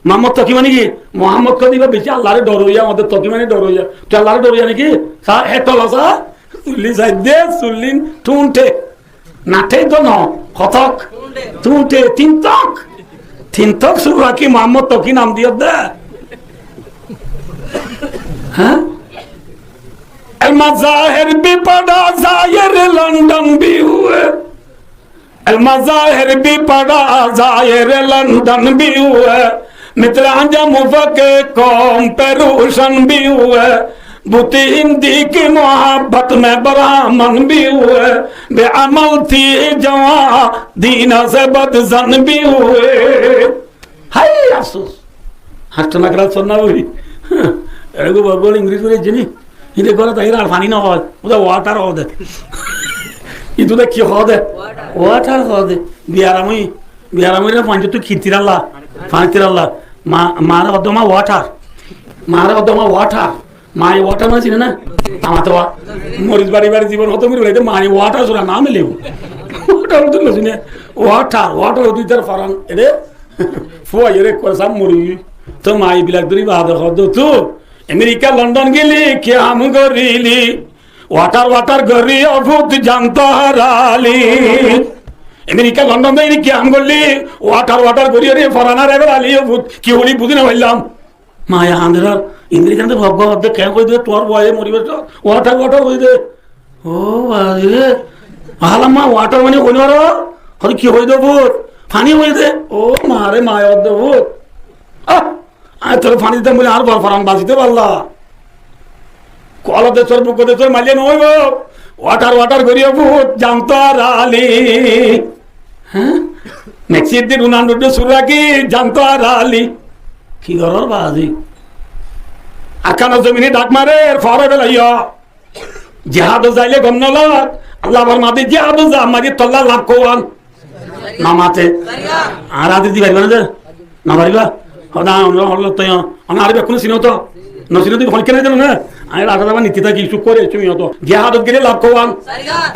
মাহমুদ তকি মানে কি মোহাম্মদ কে দিবা বেশি আল্লাহরে ডর হইয়া আমাদের তকি মানে ডর হইয়া তুই আল্লাহরে ডর হইয়া নাকি হেতলসা চুল্লি যাই দে চুল্লিন টুনটে নাটে তো ন কতক টুনটে তিনতক শুরু কি মোহাম্মদ তকি নাম দিয়ে দে হ্যাঁ المظاهر بھی پڑا ظاہر لندن بھی ہوئے المظاہر بھی پڑا ظاہر لندن بھی ہوئے مثل انجم کے قوم پہ روشن بھی ہوئے بوتی ہندی کی محبت میں برہمن بھی ہوئے بے عمل تھی جوان دین سے بدزن بھی ہوئے ہائی افسوس ہٹنا نکرا سننا ہوئی এরকম বলবো ইংরেজি করে জানি হিন্দে করে তাই আর পানি না হয় ওটা ওয়াটার হবে ইদুটা কি হবে ওয়াটার হবে বিয়ারামই পাঞ্চ তুই খিরতিরাল্লা পানিতিরাল্লা মারা বদ্ধমা ওয়াটার মা ওয়াটার মানে চিনে না আমার তো মরিচ বাড়ি জীবন হতো মিলে মা ওয়াটার সোনা নাম এলেও ওয়াটার হতো না শুনে ওয়াটার হতো তার ফারান এরে ফুয়া এরে কসাম মরি তো মা এইবিলাক ধরি বাহাদুর হতো তো আমেরিকা লন্ডন গেলি কাম করিলি ওয়াটার গরি অভূত জানতা হারালি আমেরিকা লন্ডন যাই কাম করলি ওয়াটার গরি রে ফরানার এবার আলি অভূত কি হলি বুঝি না হইলাম মায়া আন্ধার ইংরেজি জানতে ভগবান কেন কই দে তোর বয়ে মরিবে তো ওয়াটার হই দে ও বাজে আলামা ওয়াটার মানে কইনর হরি কি হই দে ভূত পানি হই দে ও মারে মায়া দে ভূত তোর পানি দিতাম বলে আর ফারান বাঁচিতে পারলা কলা দেশর বুক দেশর মালিয়ে নইব ওয়াটার করিয়া ভূত জানতো আর আলি হ্যাঁ মেক্সির দিন উনান রুদ্র সুরাকি জানতো আর আলি কি ঘর বাজি আখানো জমিনে ডাক মারে ফরে বেলাইয়া জেহাদ যাইলে গম নলাত আল্লাহ আমার মাদি জেহাদ যা মাদি তল্লা লাভ কোয়ান নামাতে আর আদি দি পারিবা না না পারিবা হদা আমরা হল তো আমরা আর বেকুন চিনো তো নচিনো তুই ভয় কেন জানো না আমি রাজা যাবা নীতি থাকি চুপ করে তুমি হতো জেহাদত গেলে লাভ কোয়ান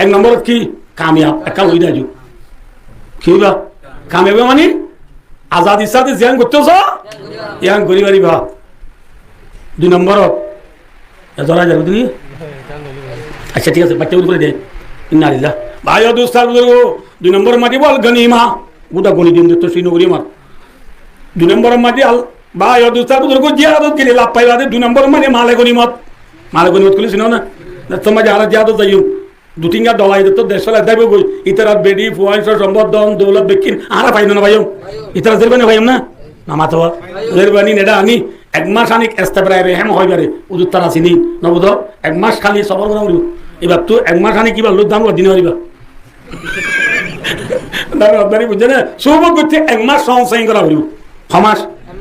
এক নম্বরত কি কামিয়াব একা হই দাজু কি হইবা কামিয়াব মানে আজাদ ইচ্ছাতে জ্ঞান করতেছ ইয়াং করি পারিবা দুই নম্বরত ধরা যাবে তুমি আচ্ছা ঠিক আছে বাচ্চা করে দে ইন্নালিল্লাহ ভাই দোস্তার দুই নম্বর মাটি বল গনিমা গোটা গনি দিন তো সেই নগরী মার দুই নম্বর মাটি আল ভাই দোস্তার জিয়াদত গেলে লাভ পাইবা দুই নম্বর মানে মালে গনিমত করলে চিনো না তোমার যারা জিয়াদত যাইও দু তিনটা ডলাই তো দেশ দেব গই ইতারা বেডি ফুয়াইশ সম্পদ দন দৌলত বেকিন আরা পাইল না ভাইও ইতারা জেরবানি ভাইম না নামাতো জেরবানি নেডা আনি এক মাস আনি এস্তাবরাই রেহেম হইবারে উদুত তারা চিনি নবুদ এক মাস খালি সবর করা মরিব এবার তো এক মাস আনি কিবা লোক দাম দিন হইবা দাম আপনারি বুঝছে না সুবত করতে এক মাস সংসাই করা হইব সমাস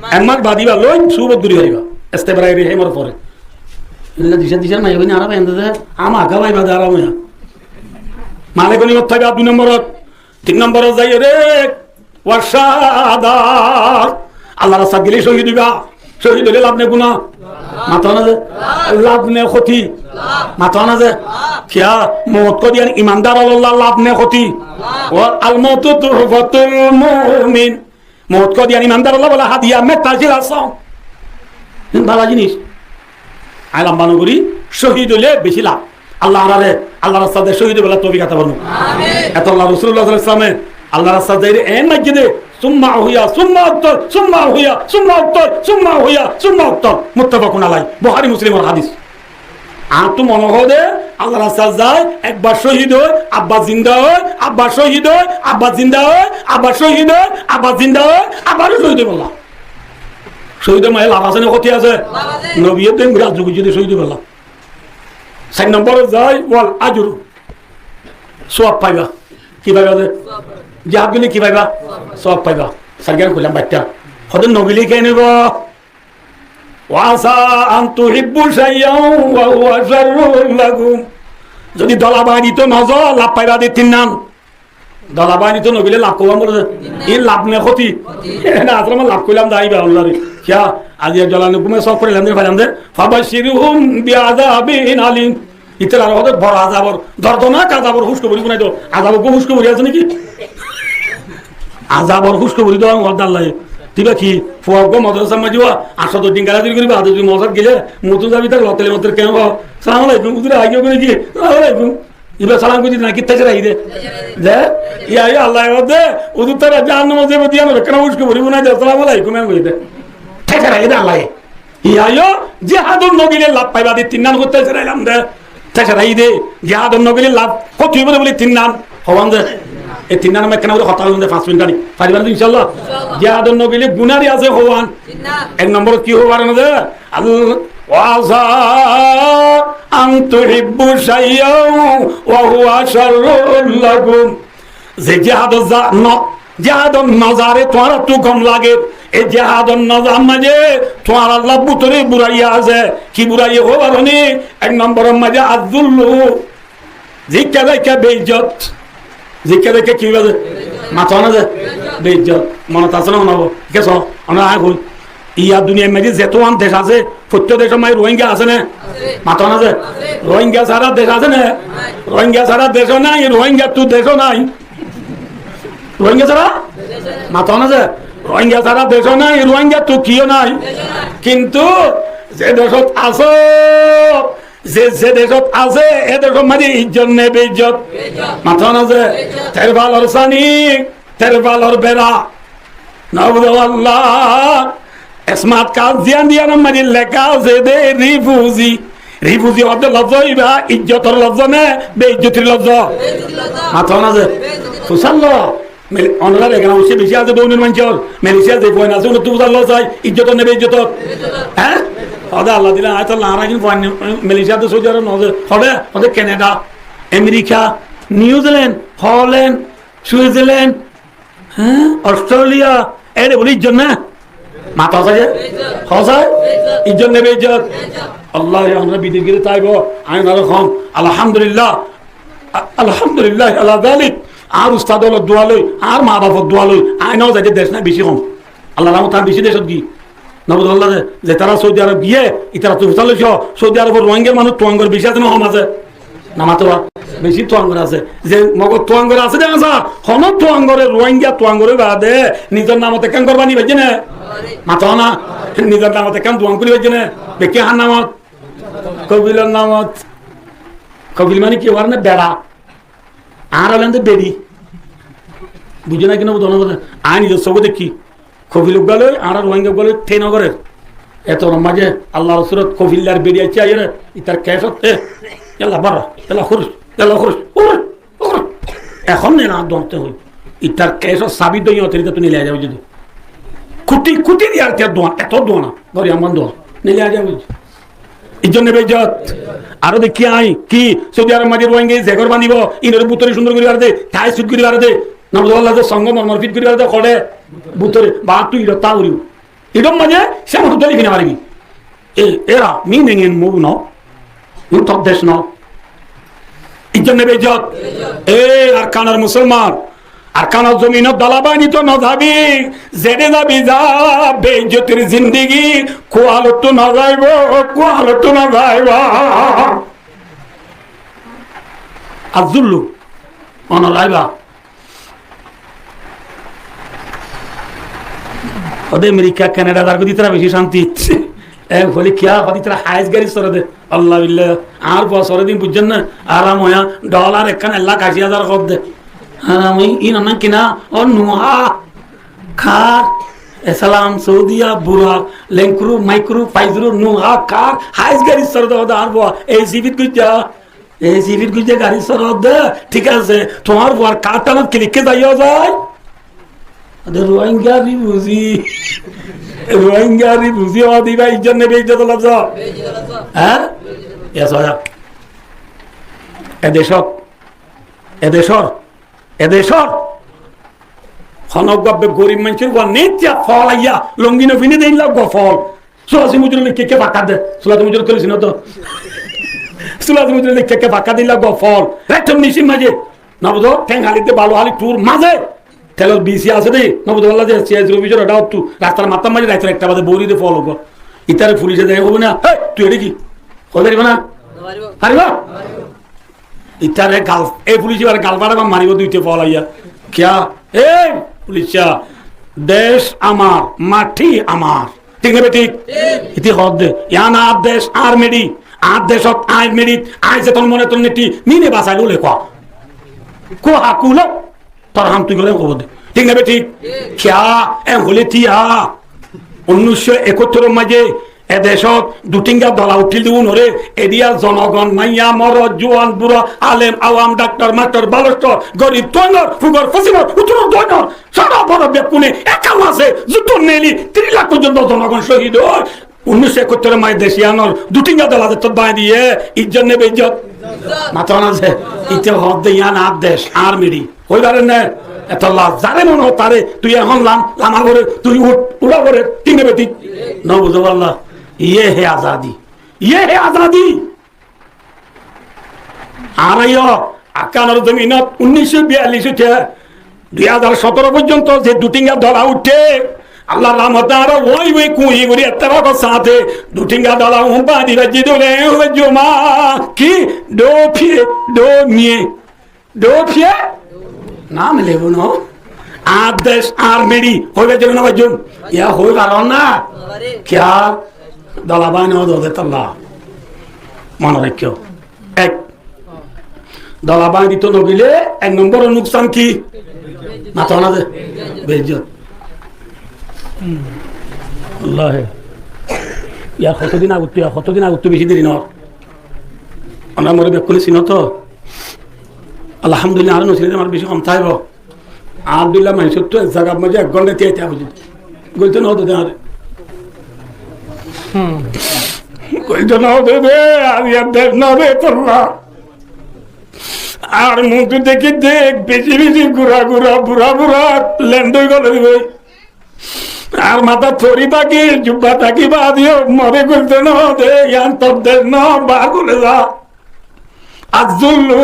এক মাস বাদিবা লই সুবত দূরি হইবা এস্তাবরাই রেহেমর পরে দিশা মাই হইনি আরা বাইন্দা দে আমা আগা বাইবা দাঁড়া ময়া মালে গনি মত থাকা দুই নম্বরত তিন নম্বরত যাই রে ওয়াশাদা আল্লাহ রাস্তা গেলে শহীদ হইবা শহীদ হলে লাভ নে গুণা মাথা না লাভ নে ক্ষতি মাথা না যে কিয়া মত কো দিয়ান ইমানদার আল্লাহ লাভ নে ক্ষতি ও আল মাউতু তুহফাতুল মুমিন মত কো দিয়ান ইমানদার আল্লাহ বলা হাদিয়া মে তাজিল আসাও ভালো জিনিস আলাম বানুগুরি শহীদ হলে বেশি লাভ আল্লাহ আরে আল্লাহ রাস্তাতে শহীদ বলা তৌফিক আতা করুন আমিন এত আল্লাহ রাসূলুল্লাহ সাল্লাল্লাহু আলাইহি ওয়াসাল্লাম আল্লাহ রাস্তাতে এন মসজিদে সুম্মা হুয়া সুম্মা উত্তর সুম্মা হুয়া সুম্মা উত্তর সুম্মা হুয়া সুম্মা উত্তর মুত্তাফাকুন আলাই বুখারী মুসলিমের হাদিস আর তো মনে হবে আল্লাহ রাস্তা যায় একবার শহীদ হয় আব্বা জিন্দা হয় আব্বা শহীদ হয় আব্বা জিন্দা হয় আব্বা শহীদ হয় আব্বা জিন্দা হয় আবার শহীদ বললাম শহীদের মায়ের লাভ আছে না ক্ষতি আছে নবীর দিন রাজযোগী যদি শহীদ বললাম 4 নম্বরে যায় বল আজরু সওয়াব পাইবা কি পাইবা জিহাদ গেলে কি পাইবা সওয়াব পাইবা সারগার কইলাম বাচ্চা হদন নবীলি কে নেব ওয়াসা আন তুহিব্বু শাইয়ান ওয়া হুয়া শাররুল লাকুম যদি দলাবাড়ি তো নজর লাভ পাইবা দে তিন নাম দলাবাড়ি তো নবীলে লাভ করলাম বলে এই লাভ নে ক্ষতি না আসলে লাভ করলাম দাইবা আল্লাহ রে কিয়া আজি জলানে ঘুমে সব করে লান্দে ফালাম দে ফাবাশিরহুম বিআযাবিন আলিম ইতলা আর হতে বড় আযাবর দর্দনাক আযাবর হুশকবরি গুনাই দাও আযাবর গো হুশকবরি আছে নাকি আযাবর হুশকবরি দাও আল্লাহ তিবা কি ফুয়াগ মাদ্রাসা মাজিবা আসা তো ডিঙ্গালা দিল করিবা আদে তুই মজাত গেলে মতু যাবি তার লতেলে মতের কেন সালাম আলাইকুম উদরে আগে করে কি সালাম আলাইকুম ইবা সালাম করি না কিত্তা রাই দে দে ইয়া ইয়া আল্লাহ দে উদর তারা জাহান্নামে যাবে দিয়া না কেন হুশকবরি গুনাই দাও সালাম আলাইকুম এম কই দে ঠিক রাই দে আল্লাহ ইয়া ইয়া জিহাদুন নবীলে লাভ পাইবা দি তিন নাম করতে চাইলাম দে ঠিক রাই দে জিহাদুন নবীলে লাভ কত হইব বলে তিন নাম হওয়ান দে এই তিন নাম কেন কথা বলতে 5 মিনিট আনি পারিবা না ইনশাআল্লাহ জিহাদুন নবীলে গুনারি আছে হওয়ান এক নম্বর কি হবার না দে আল্লাহ ওয়াসা আন তুহিব্বু শাইয়ান ওয়া হুয়া শাররুল লাকুম যে জিহাদুন নজারে তোমার একটু কম লাগে এই জিহাদুন নজার মাঝে তোমার আল্লাহ বুতরে বুড়াইয়া আছে কি বুড়াইয়া হবার নি এক নম্বরের মাঝে আযুল্লু জিক্কা দেখা বেইজ্জত জিক্কা দেখে কি বাজে মাথা না যে বেইজ্জত মনে আছে না মনাবো ঠিক আছে আমরা আগ হই ইয়া দুনিয়ার মাঝে যেতোয়ান দেশ আছে প্রত্যেক দেশের মাঝে রোহিঙ্গা আছে না মাথা না যে রোহিঙ্গা সারা দেশ আছে না রোহিঙ্গা সারা দেশও নাই রোহিঙ্গা তো দেশও নাই রোহিঙ্গা ছাড়া মাথা না যে রোহিঙ্গা ছাড়া দেশও নাই রোহিঙ্গা তো কিও নাই কিন্তু যে দেশত আছো যে দেশত আছে এ দেশের মাঝে ইজ্জত নেবে ইজ্জত মাথা না যে তের ভালোর সানিক তের ভালোর বেড়া নবুল্লাহ স্মার্ট কার্ড দিয়ান দিয়ান মাঝে লেখা আছে দে রিফিউজি রিফিউজি অর্থ লজ্জ হইবা ইজ্জতর লজ্জ নে বেইজ্জতির লজ্জ মাথা না যে সুসাল্ল অনলাইন এখানে অবশ্যই বেশি আছে দৌড়ের মানুষের মেলেশিয়া যে পয়েন্ট আছে তুই বুঝার লস হয় ইজ্জত নেবে ইজ্জত হ্যাঁ হদে আল্লাহ দিলে আয় তাহলে আর একদিন পয়েন্ট মেলেশিয়াতে সৌদি আরব নজর হদে হদে Canada America New Zealand Holland Switzerland হ্যাঁ অস্ট্রেলিয়া এই রে বলি ইজ্জত না মাথা আছে হসায় ইজ্জত নেবে ইজ্জত আল্লাহ আমরা বিদেশ গেলে তাইব আমি ভালো কম আলহামদুলিল্লাহ আলহামদুলিল্লাহ আল্লাহ জালিক আর উস্তাদ দোয়া লই আর মা বাপর দোয়া লই আইনাও যাইতে দেশ না বেশি কম আল্লাহ রাম তার বেশি দেশত গি নবুল্লাহ যে তারা সৌদি আরব গিয়ে ইতারা তো উস্তাদ সৌদি আরবের রোহিঙ্গার মানুষ তোয়াঙ্গর বেশি আছে না কম আছে না মাতোয়া বেশি তোয়াঙ্গর আছে যে মগর তোয়াঙ্গর আছে দেখা যা হন তোয়াঙ্গরের রোহিঙ্গা তোয়াঙ্গরের বাদে নিজের নামতে কেন করবা নি বেজে না মাতো না নিজের নামতে কেন তোয়াং করি বেজে না বেকে হার নামত কবিলের নামত কবিল মানে কি হওয়ার না বেড়া আর হলেন তো বেড়ি বুঝে না কিনা বোধ আয় নিজের সব দেখি কফিল গেলে আর রোহিঙ্গা গেলে ট্রেন করে এত মাঝে আল্লাহ রসুরত কফিল্লার বেরিয়ে চাই রে ইতার ক্যাশ হচ্ছে এলা বারা এলা খুরুস এলা খুরুস এখন নেই না দমতে হই ইতার ক্যাশ সাবি দই অতিরিক্ত তুই নিলে যাবে যদি খুঁটি খুঁটি দিয়ে আর দোয়া এত দোয়া না ধরি আমার দোয়া নিলে যাবে এই জন্য বেজত আরো দেখি আই কি সৌদি আরব মাঝে রোহিঙ্গা জেগর বাঁধিব ইনের বুতরে সুন্দর করে আর দে ঠাই সুট করে আর দে নবুল্লাহ সঙ্গ মর্মর ফিট করে আর দে কড়ে বুতরে বা তুই তা উড়িও এরকম মাঝে সে আমার দলি কিনে পারবি এরা মি নেঙেন মুভ ন তব দেশ ন এই জন্য বেজত আর কানার মুসলমান আর কানার জমিন দলাবানি তো নজাবি জেনে যাবি যা বেজ্জতির জিন্দিগি কোয়ালত তো না যাইব কোয়ালত তো না যাইব আজুল্লু অনলাইবা ওদের আমেরিকা কানাডা তার গতি তারা বেশি শান্তি বলি কিয়া হদি তারা হাইস গাড়ি সরে দে আল্লাহ বিল্লাহ আর বছরে দিন বুঝছেন না আরাম হইয়া ডলার একখান 1,80,000 কর দে আমি ইন কিনা ও নুহা খার এসালাম সৌদিয়া বুড়া লেঙ্কুরু মাইক্রু ফাইজরু নুহা খার হাইস গাড়ি সরে দে আর বো এই জিবিত গুজা এই জিবিত গুজা গাড়ি সরে দে ঠিক আছে তোমার বর কাটানত ক্লিকে যাইও যায় রোহিঙ্গা বুঝি দিবা ইজ্জত নেবে ইজ্জত লজ্জ হ্যাঁ এদেশর হনগব্বে গরিব মানুষের নেতিয়া ফল আইয়া লঙ্গিন ফিনে দেই লাগব ফল সুলাসি মুজুর কে ফাঁকা দে সুলাসি মুজুর করেছি না তো সুলাসি মুজুর কে ফাঁকা দিই লাগব ফল একদম নিশিম মাঝে না বুঝো ঠ্যাং হালিতে ভালো হালি টুর মাঝে তেলের বিসি আছে দেই নবুদ বললা যে সিএস রবিজর ওটা একটু রাস্তার মাথা মাঝে রাইতে একটা বাদে বড়ি দিয়ে ফলো কর ইতারে পুলিশে দেয় হবে না তুই এটা কি হতে পারিব না পারিব ইতারে গাল এই পুলিশ এবার গাল পাড়া মারিব দুইটা ফল আইয়া কিয়া এই পুলিশা দেশ আমার মাটি আমার ঠিক না ঠিক ইতি হদ ইয়ান আর দেশ আর মেডি আর দেশত আই মেডি আই যে তোর মনে তোর নেটি মিনে বাসাইলো লেখা কো হাকুলো তোর হাম তুই গেলে কব দে ঠিক না ঠিক খেয়া এ হলে তিয়া 1971 মাঝে এদেশত দুটিঙ্গা দলা উঠিল দিও নরে এরিয়া জনগণ মাইয়া মর জোয়ান বুড়া আলেম আওয়াম ডাক্তার মাস্টার বালস্টার গরিব তৈনর ফুগর ফসিবর উত্তর দৈনর সারা বড় বেকুনে একাম আছে যুদ্ধ নেলি 3 লাখ পর্যন্ত জনগণ শহীদ হয় 1971 মাঝে দেশিয়ানোর দুটিঙ্গা দলা তোর বাই দিয়ে ইজ্জত নেবে ইজ্জত মাত্র আছে ইতে হদ দিয়া না দেশ আর মিডি কই পারেন না এত লাভ যারে মনে হয় তারে তুই এখন লামা করে তুই উড়া করে ঠিক নেবে ঠিক না বুঝতে পারলা ये है आजादी আর আকানোর জমিনত 1942 2017 পর্যন্ত যে দুটিঙ্গা ধরা উঠে আল্লাহ রহমতে আরো ওই কুই গুড়ি এত্তারা সাথে দুটিঙ্গা দলা উম্পা দিবা জিদুলে জমা কি ডো ফিয়ে নাম লেবো না আদেশ আর মেডি হইবে জন্য বাজুন ইয়া হই পারো না কিয়া দলাবাই নদ তাল্লা মনে রাখিও এক দলাবাই দিত নগিলে 1 নম্বর নুকসান কি মাথা না দে বেইজ্জত আল্লাহ ইয়া কতদিন আগত বেশি দেরি নয় আমরা মরে বেকুনি চিনো তো আলহামদুলিল্লাহ আর নসিলে আমার বেশি কম থাকব আব্দুল্লাহ মানুষের তো এক জায়গার মাঝে 1 ঘন্টা তিয়াইতে বুঝি গলতে না হতো দেওয়ার গলতে না হতো রে আর ইয়ার দেখ না রে তোল্লা আর মুখ দেখি দেখ বেশি বেশি ঘুরা বুড়া ল্যান্ড হয়ে গেল ভাই আর মাথা থরি থাকি জুব্বা থাকি বা দিও মরে গলতে না হতে ইয়ান তোর দেখ না বা গলে যা আজুল্লু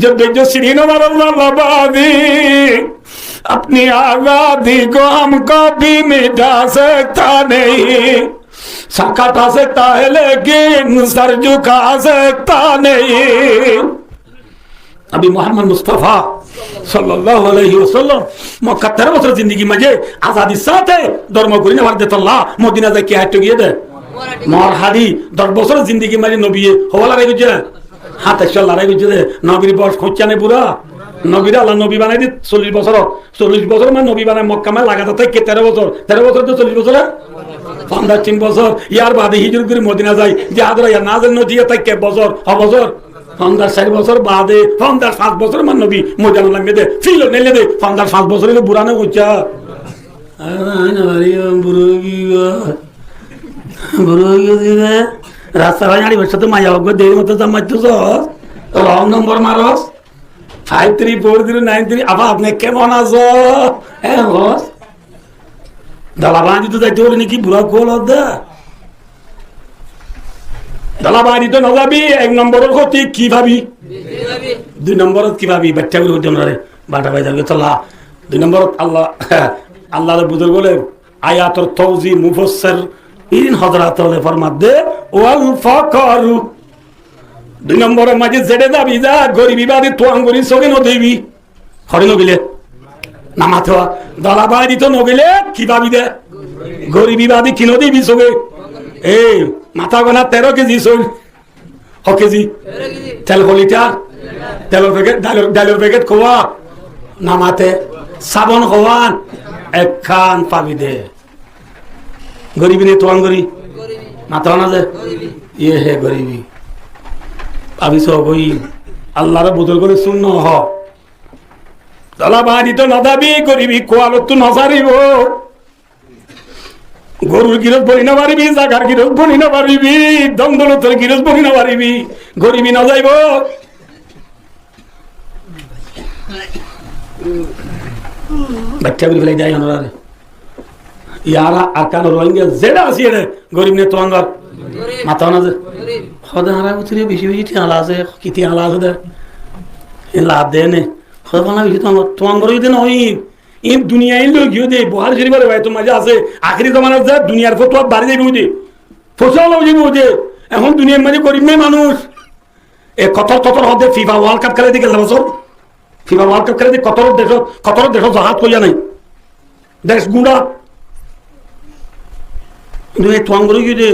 जब सीरीन बादी अपनी आजादी को हमको भी मिटा सकता नहीं सर कटा सकता है लेकिन सर झुका सकता नहीं अभी मोहम्मद मुस्तफा सल्लल्लाहु अलैहि वसल्लम मक्का 13 বছর जिंदगी मजे आजादी साथे धर्म करिने वार देतल्ला मदीना जाके हाटो गিয়ে দে मोर हादी 10 বছর जिंदगी मजे नबी হওয়ালা রে গুজে হাতে লড়াই করছে নবীর বয়স খুঁজছে বুড়া নবীর আল্লাহ নবী বানাই দি 40 বছর মানে নবী বানায় মক্কা মে লাগাতে থাকে 13 বছর তো 40 বছর 15 বছর ইয়ার বাদে হিজরত করে মদিনা যায় যে আদরা ইয়া নাজেল নদী থাকে বছর 4 বছর বাদে 5 বছর মানে নবী মদিনা লাগবে দে ফিল নেলে দে 5 বছর হলে বুড়া না হচ্ছে বুড়ো দিবে রাস্তা ভাই আড়ি বসে তো মায়া হোক দেরি মতো জামাইতেছ রং নম্বর মারস 534093 আবার আপনি কেমন আছো হ্যাঁ বস দালাবাড়ি তো যাইতে বলি নাকি বুড়া গোল দা দালাবাড়ি তো না যাবি 1 নম্বরের ক্ষতি কি ভাবি 2 নম্বরত কি ভাবি বাচ্চাগুলো জনরে বাটা ভাই যাবে চলা 2 নম্বরত আল্লাহর বুজুর্গ বলে আয়াতুর তাওজি মুফাসসির ইন হযরত হলে ফরমাত দে ওয়াল ফাকরু 2 নম্বরের মাঝে জেডে যাবি যা গরিবি বাদে তোয়াং গরি সগে নদিবি হরে নগিলে নামাতো দলা বাড়ি তো নগিলে কি ভাবি দে গরিবি বাদে কি নদিবি সগে এই মাথা গোনা 13 কেজি সই হ কেজি তেল কলিটা তেলের প্যাকেট ডালের প্যাকেট খোয়া নামাতে সাবন খোয়ান একখান পাবি দে গরিবি নে তোয়াং গরি মাথা না যে ইয়ে হে গরিবি পাবি সব ওই আল্লাহর বদল করে শূন্য হ দলা বাড়ি তো নদাবি গরিবি কোয়ালত তো নজারিব গরুর গিরস বলি না পারিবি জাগার গিরস বলি না পারিবি দমদলতের গিরস বলি না পারিবি গরিবি না যাইব বাচ্চা বলি ফেলাই যাই হনারে ইয়ারা আরকান রোহিঙ্গা যেটা আছে রে গরিব নে তোয়াঙ্গার মাথা না যে খদা হারা উতরে বেশি বেশি টিয়ালা আছে কি টিয়ালা আছে দে এ লাভ দে নে খদা বানা বেশি তোয়াঙ্গর যদি না হই এই দুনিয়ায় লোক গিয়ে দে বুহারি শরীফের ভাই তো মজা আছে আখরি জমানার যা দুনিয়ার ফতোয়া বাড়ি যাইব দে ফসল যাইব দে এখন দুনিয়ার মাঝে গরিব মেয়ে মানুষ এ কতর হদে ফিফা ওয়ার্ল্ড কাপ খেলে দিকে বছর ফিফা ওয়ার্ল্ড কাপ খেলে দি কতর দেশ জাহাজ কইয়া নাই দেশ গুড়া তোয়াঙ্গর গিয়ে দে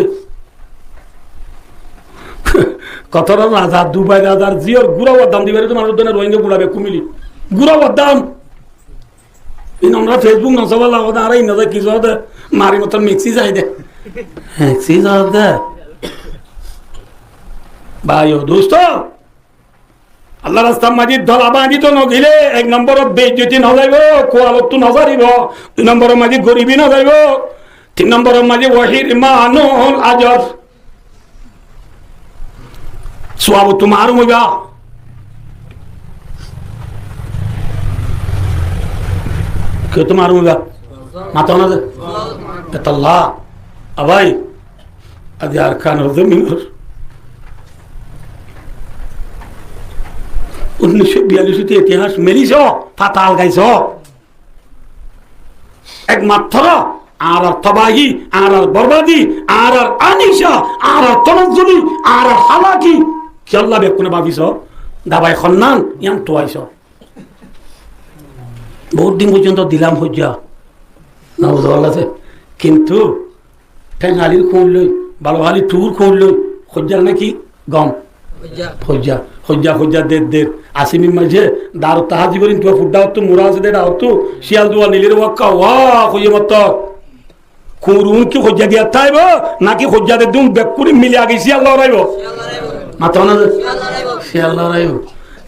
কতর রাজা দুবাই রাজার জিওর গুড়াওয়ার দাম দিবে তো মানুষ রোহিঙ্গা গুড়াবে কুমিলি গুড়াওয়ার দাম আমরা ফেসবুক নসবাল আর এই নজর কি দে মারি মতন মিক্সি যাই দে মিক্সি যাও দে ভাই ও দোস্ত আল্লাহ রাস্তা মাঝি ধলা বাঁধি তো নগিলে 1 নম্বরত বেইজ্জতি ন যাইব কোয়ালত তো নজারিব 2 নম্বরের মাঝি গরিবি ন যাইব 3 নম্বরের মাঝি ওয়াহির মানুল আজর সোয়াব তোমার হইবা কেউ তো মারুম মাথা না আল্লাহ আবাই আজ আর খান জমিনের 1942 ইতিহাস মেলিছ ফাতাল গাইছ একমাত্র আর তবাহি আর বরবাদি আর আনিশা আর তনজ্জুলি আর হালাকি কি আল্লাহ বেকুনে ভাবিছ দাবাই খন্নান ইয়াম তোয়াইছ বহুত দিন পর্যন্ত দিলাম হজ্জা না বুঝতে কিন্তু ঠেঙালির খোঁজ লই বালোহালি টুর খোঁজ লই হজ্জার নাকি গম হজ্জা হজ্জা হজ্জা দের আসিমি মাঝে দার তাহাজি করিন তো ফুড্ডা হতো মুরা আছে দেড়া হতো শিয়াল দুয়া নীলের ওয়াক্কা ওয়া হইয়ে মত খুরুন কি হজ্জা দিয়া তাইব নাকি হজ্জা দে দুম বেকুরি মিলে আগে শিয়াল লড়াইব মাথা না শিয়াল লড়াইব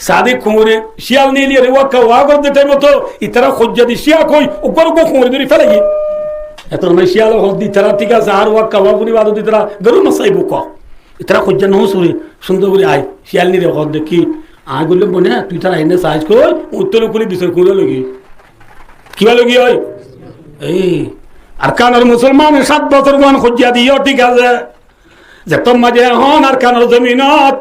সাদে কুমরে শিয়াল নিয়ে রে ওয়াক্কা ওয়া করতে টাইম তো ইতারা হজ্জা দি শিয়া কই উপর গো কুমরে ধরে ফেলে গি এত না শিয়াল হদ্দি তারা ঠিক আছে আর ওয়াক্কা ওয়া পুরি বাদ দিতরা গরু মাসাইব ক ইতারা হজ্জা নহ সুরে সুন্দর করে আই শিয়াল নি রে হদ দেখি আই বললে বনে তুই তারা এনে সাইজ কই উত্তর করে বিচার করে লাগি কিবা লাগি হয় এই আরকানের মুসলমানের 7 বছর মান হজ্জা দিও ঠিক আছে যে তোর মাঝে হন আরকানের জমিনত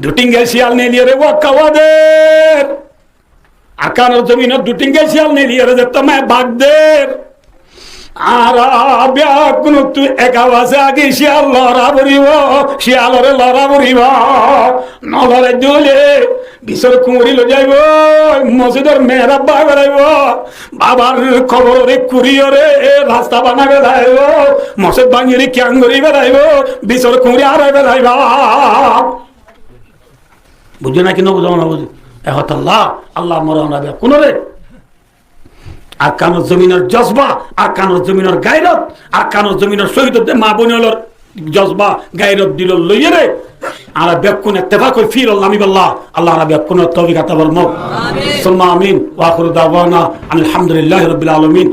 দুটিঙ্গে শিয়াল নিয়ে রে ওয়াক্কা ওয়াদের আরকানের জমিনত দুটিঙ্গে শিয়াল নিয়ে রে যে তোমায় বাগদের আর ব্যাকুন তুই একাবাসে আগে শিয়াল লড়া বরিব শিয়ালরে লড়া বরিব নলরে দুলে বিশর কুমড়ি লো যাইব মসজিদের মেহরাব বেড়াইব বাবার খবরে কুড়িয়রে রাস্তা বানা বেড়াইব মসজিদ ভাঙিরি ক্যাঙ্গরি বেড়াইব বিশর কুমড়ি আর বেড়াইব বুঝে না কিনা বুঝাও না বুঝি এহত আল্লাহ আল্লাহ মরনা কোন রে আর কানোর জমিনের জজবা আর কানোর জমিনের গায়রত আর কানোর জমিনের শহীদ মা বোনের জজবা গায়রত দিল লইয়ে রে আর বেকুন ইত্তেফাক ফির আল্লাহ আমিবাল্লাহ আল্লাহ না বেকুন তৌফিক আতা ফরমাও আমিন সুম্মা আমিন ওয়া আখিরু দাওয়ানা আলহামদুলিল্লাহি রাব্বিল আলামিন।